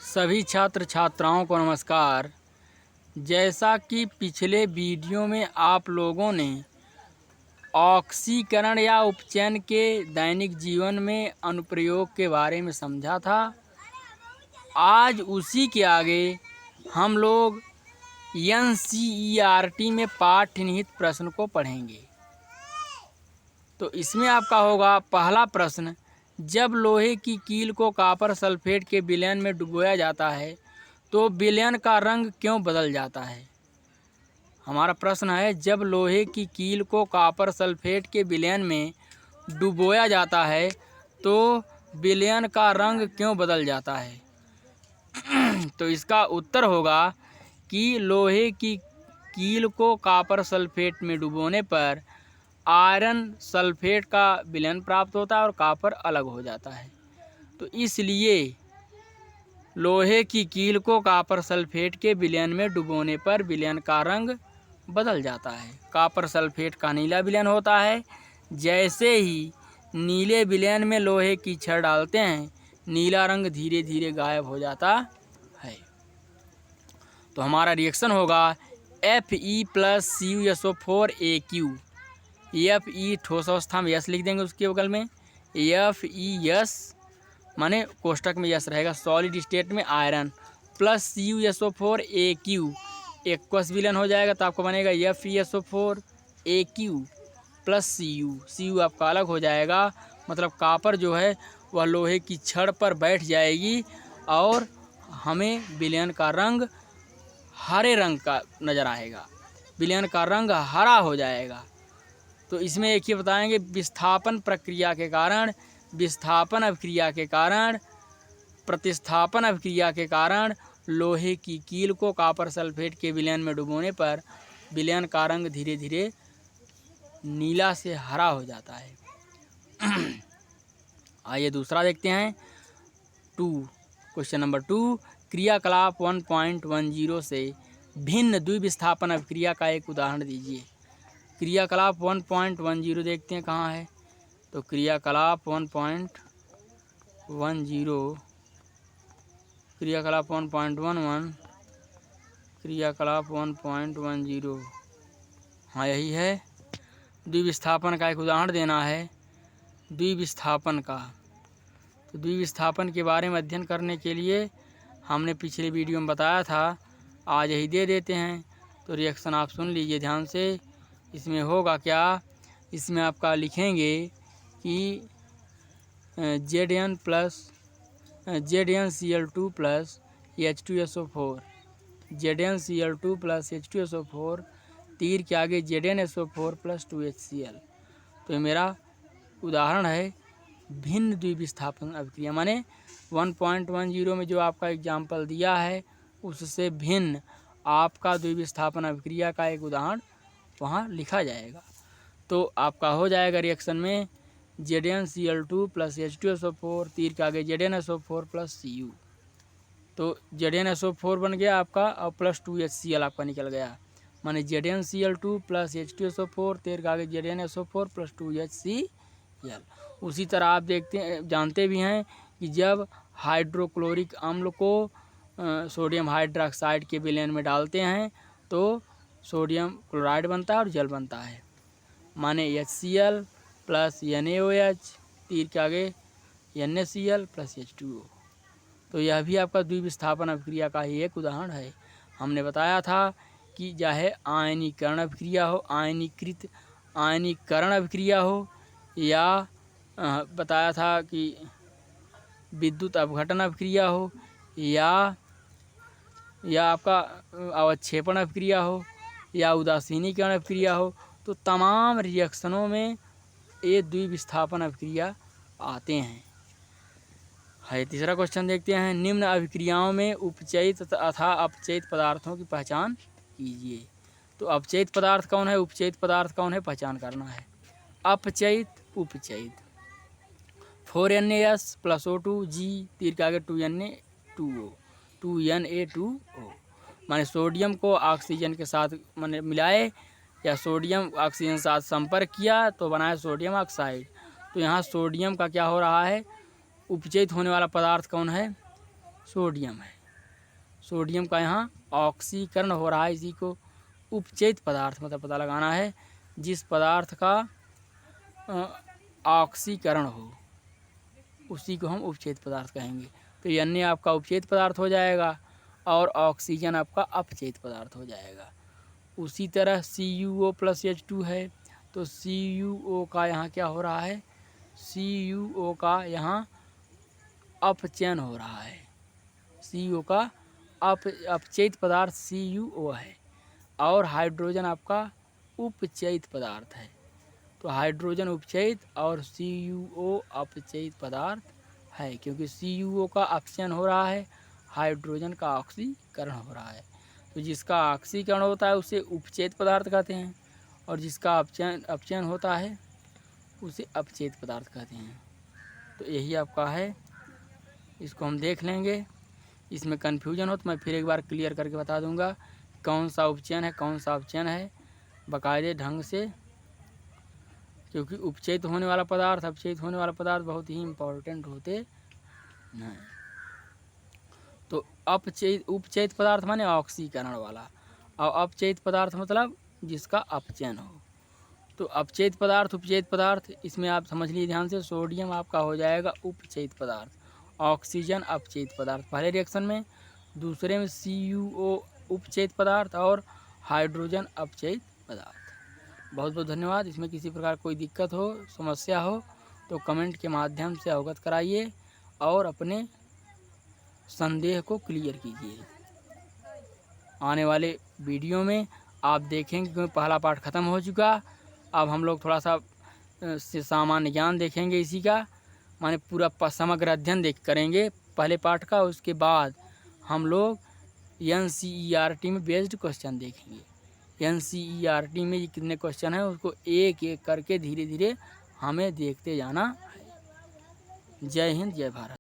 सभी छात्र छात्राओं को नमस्कार। जैसा कि पिछले वीडियो में आप लोगों ने ऑक्सीकरण या उपचयन के दैनिक जीवन में अनुप्रयोग के बारे में समझा था, आज उसी के आगे हम लोग NCERT में पाठ्य निहित प्रश्न को पढ़ेंगे। तो इसमें आपका होगा पहला प्रश्न, जब लोहे की कील को कॉपर सल्फेट के विलयन में डुबोया जाता है तो विलयन का रंग क्यों बदल जाता है। हमारा प्रश्न है, जब लोहे की कील को कॉपर सल्फेट के विलयन में डुबोया जाता है तो विलयन का रंग क्यों बदल जाता है। तो इसका उत्तर होगा कि लोहे की कील को कॉपर सल्फेट में डुबोने पर आयरन सल्फेट का विलयन प्राप्त होता है और कॉपर अलग हो जाता है। तो इसलिए लोहे की कील को कॉपर सल्फेट के विलयन में डुबोने पर विलयन का रंग बदल जाता है। कॉपर सल्फेट का नीला विलयन होता है। जैसे ही नीले विलयन में लोहे की छड़ डालते हैं, नीला रंग धीरे धीरे गायब हो जाता है। तो हमारा रिएक्शन होगा Fe + CuSO4 Fe ठोस अवस्था में यस लिख देंगे, उसके बगल में FeS माने कोष्टक में यस रहेगा, सॉलिड स्टेट में आयरन प्लस CuSO4 एक्वस विलयन हो जाएगा। तो आपको बनेगा FeSO4 प्लस Cu आपका अलग हो जाएगा। मतलब कॉपर जो है वह लोहे की छड़ पर बैठ जाएगी और हमें विलयन का रंग हरे रंग का नज़र आएगा, विलयन का रंग हरा हो जाएगा। तो इसमें एक ही बताएंगे, विस्थापन प्रक्रिया के कारण, विस्थापन अभिक्रिया के कारण, प्रतिस्थापन अभिक्रिया के कारण लोहे की कील को कॉपर सल्फेट के विलयन में डुबोने पर विलयन का रंग धीरे धीरे नीला से हरा हो जाता है। आइए दूसरा देखते हैं। क्वेश्चन नंबर 2, क्रियाकलाप 1.10 से भिन्न द्विविस्थापन अभिक्रिया का एक उदाहरण दीजिए। क्रियाकलाप 1.10 देखते हैं कहाँ है। तो क्रियाकलाप 1.10, क्रियाकलाप 1.11, क्रियाकलाप 1.10, हाँ यही है। द्विविस्थापन का एक उदाहरण देना है, द्विविस्थापन का। तो द्विविस्थापन के बारे में अध्ययन करने के लिए हमने पिछले वीडियो में बताया था, आज यही दे देते हैं। तो रिएक्शन आप सुन लीजिए ध्यान से। इसमें होगा क्या, इसमें आपका लिखेंगे कि ZnCl2 plus H2SO4, ZnCl2 plus H2SO4, तीर के आगे ZnSO4 प्लस 2HCl। तो ये मेरा उदाहरण है भिन्न द्विविस्थापन अभिक्रिया, माने 1.10 में जो आपका एग्जाम्पल दिया है उससे भिन्न आपका द्विविस्थापन अभिक्रिया का एक उदाहरण वहाँ लिखा जाएगा। तो आपका हो जाएगा रिएक्शन में ZnCl2 प्लस H2SO4, तीर के आगे ZnSO4 प्लस Cu। तो ZnSO4 बन गया आपका और प्लस 2HCl आपका निकल गया, माने ZnCl2 प्लस H2SO4, तीर के आगे ZnSO4 प्लस 2HCl। उसी तरह आप जानते भी हैं कि जब हाइड्रोक्लोरिक अम्ल को सोडियम हाइड्रोक्साइड के विलयन में डालते हैं तो सोडियम क्लोराइड बनता है और जल बनता है, माने HCl प्लस NaOH, तीर के आगे NaCl प्लस H2O। तो यह भी आपका द्विविस्थापन अभिक्रिया का ही एक उदाहरण है। हमने बताया था कि चाहे आयनीकरण अभिक्रिया हो, आयनीकरण अभिक्रिया हो, या बताया था कि विद्युत अपघटन अभिक्रिया हो, या आपका अवक्षेपण अभिक्रिया हो, या उदासीनीकरण अभिक्रिया हो, तो तमाम रिएक्शनों में ये द्विविस्थापन अभिक्रिया आते हैं। है तीसरा क्वेश्चन देखते हैं, निम्न अभिक्रियाओं में उपचयित तथा अपचयित पदार्थों की पहचान कीजिए। तो अपचयित पदार्थ कौन है, उपचयित पदार्थ कौन है, पहचान करना है। अपचयित, उपचयित, 4Na प्लस O2 G, तीर के आगे 2Na2O, 2Na2O, माने सोडियम को ऑक्सीजन के साथ माने मिलाए या सोडियम ऑक्सीजन के साथ संपर्क किया तो बनाया सोडियम ऑक्साइड। तो यहाँ सोडियम का क्या हो रहा है, उपचयित होने वाला पदार्थ कौन है, सोडियम है। सोडियम का यहाँ ऑक्सीकरण हो रहा है। इसी को उपचयित पदार्थ मतलब पता लगाना है, जिस पदार्थ का ऑक्सीकरण हो उसी को हम उपचयित पदार्थ कहेंगे। तो अन्य आपका उपचयित पदार्थ हो जाएगा और ऑक्सीजन आपका अपचयित पदार्थ हो जाएगा। उसी तरह CuO + H2 है, तो CuO का यहाँ क्या हो रहा है, CuO का यहाँ अपचयन हो रहा है। CuO का अपचयित पदार्थ CuO है और हाइड्रोजन आपका उपचयित पदार्थ है। तो हाइड्रोजन उपचयित और CuO अपचयित पदार्थ है, क्योंकि CuO का अपचयन हो रहा है, हाइड्रोजन का ऑक्सीकरण हो रहा है। तो जिसका ऑक्सीकरण होता है उसे उपचयित पदार्थ कहते हैं और जिसका अपचयन होता है उसे अपचयित पदार्थ कहते हैं। तो यही आपका है, इसको हम देख लेंगे। इसमें कन्फ्यूजन हो तो मैं फिर एक बार क्लियर करके बता दूंगा कौन सा उपचयन है कौन सा अपचयन है बाकायदे ढंग से, क्योंकि उपचयित होने वाला पदार्थ अपचयित होने वाला पदार्थ बहुत ही इम्पोर्टेंट होते हैं। तो उपचयित पदार्थ माने ऑक्सीकरण वाला और अपचयित पदार्थ मतलब जिसका अपचयन हो। तो अपचयित पदार्थ उपचयित पदार्थ इसमें आप समझ लीजिए ध्यान से, सोडियम आपका हो जाएगा उपचयित पदार्थ, ऑक्सीजन अपचयित पदार्थ पहले रिएक्शन में, दूसरे में CuO उपचयित पदार्थ और हाइड्रोजन अपचयित पदार्थ। बहुत बहुत धन्यवाद। इसमें किसी प्रकार कोई दिक्कत हो समस्या हो तो कमेंट के माध्यम से अवगत कराइए और अपने संदेह को क्लियर कीजिए। आने वाले वीडियो में आप देखेंगे कि पहला पार्ट ख़त्म हो चुका, अब हम लोग थोड़ा सा सामान्य ज्ञान देखेंगे इसी का, माने पूरा समग्र अध्ययन करेंगे पहले पार्ट का। उसके बाद हम लोग NCERT में बेस्ड क्वेश्चन देखेंगे। NCERT में ये कितने क्वेश्चन हैं उसको एक एक करके धीरे धीरे हमें देखते जाना है। जय हिंद जय भारत।